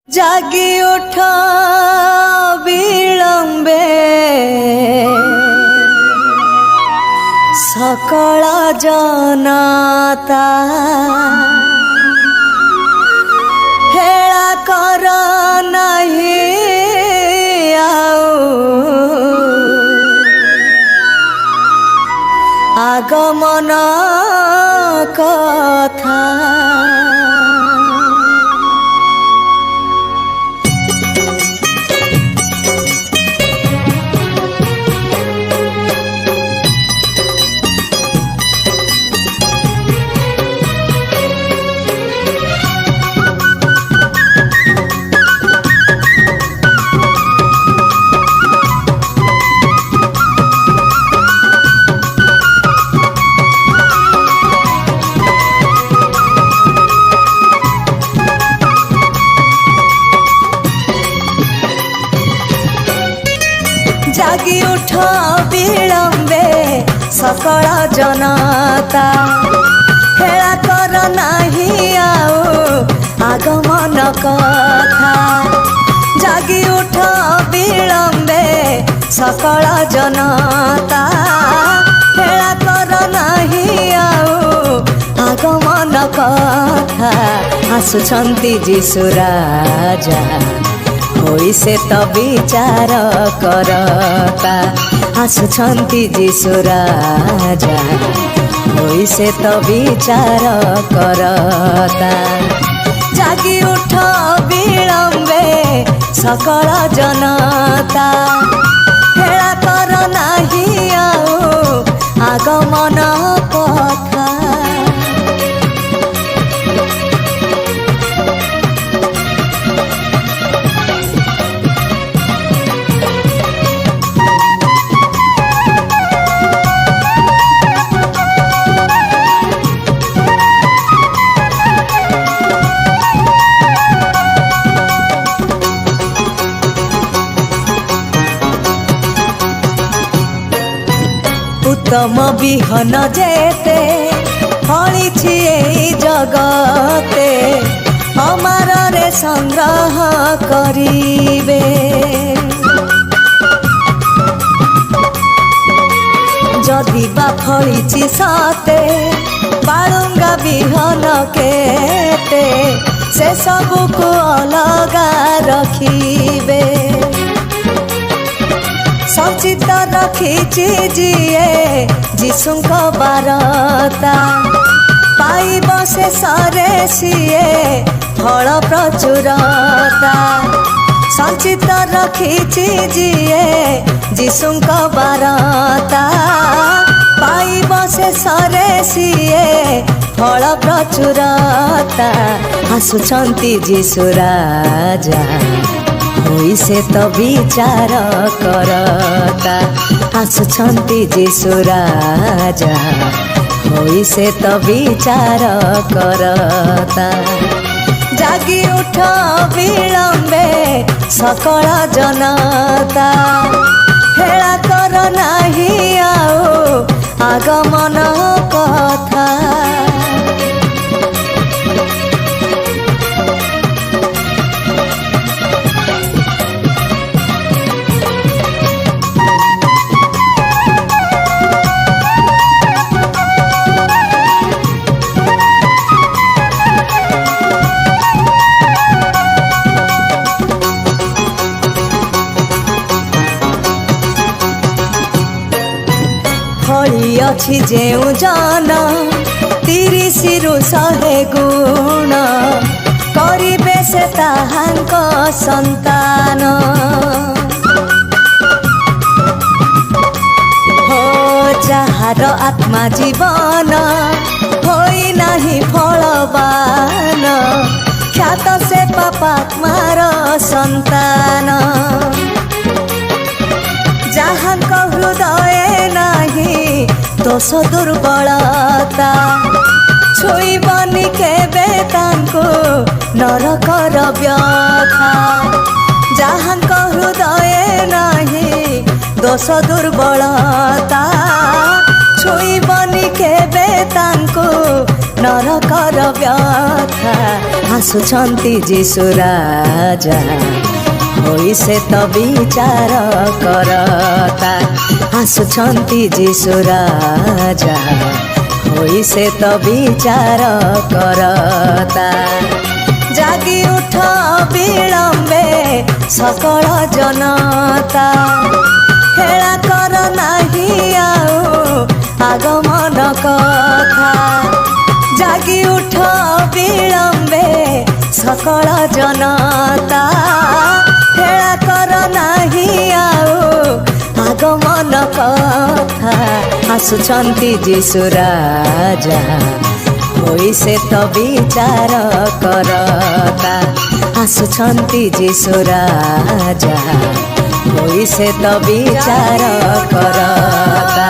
जागी उठ विलंबे सकल जनता हेला कर नहीं आगमन कथा जागी उठ विलंबे सकल जनता हेला कर नहीं आगमन कथा जागी उठ विलंबे सकल जनता हेला कर नहीं आगमन कथा आसुछंती जीशु राजा होई से तो विचार करता आसुछंती जीशु राजा होई से तो विचार करता जागी उठ विलंबे सकल जनता हेला कर नहीं आगमन कथा उत्तम विहन जेते फलिछि एई जगते अमार रे संग्रह करिबे जदि बा फलिछि सते बालुंगा विहन केते से सबको अलगा रखिबे संचित रखिछि जिए जीशुंक बारता पाइब से सरे सीए फल प्रचुरता संचित रखिछि जिए जीशुंक बारता पाइब से सरे सीए फल प्रचुरता आसुछंती जीशु राजा होई से तो विचार करता आसुछंती जीशु राजा होई से तो विचार करता जागी उठ विलंबे सकल जनता हेला कर नहीं आगमन कथा फली अछि जेउ जन 30 रु 100 गुण करिबे से ताहांक संतान हो जाହାର आत्मा जीवन होई नाही फलवान ख्यात से पापात्मार संतान जाहांक हृदय नाही दोष दुर्बलता छुईबनी केबे तांको नरकर व्यथा जाहांक हृदय नाही दोष दुर्बलता छुईबनी केबे तांको नरकर व्यथा आसुछन्ति जीशु राजा होई से तो विचार करता आसुछन्ति जीशु राजा होई से तो विचार करता जागी उठ विलम्बे सकल जनता हेला कर नाही आउ आगमन कथा जागी उठ विलम्बे सकल जनता हेला कर नाही आउ आगमन कथा आसुछन्ति जीशु राजा होई से तो विचार करता आसुछन्ति जीशु राजा होई से तो विचार करता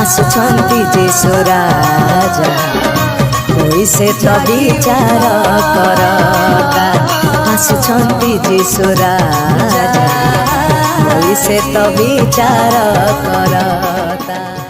आसुछन्ति जीशु राजा होई से तो विचार करता आसुछन्ति जीशु राजा होई से तो विचार करता।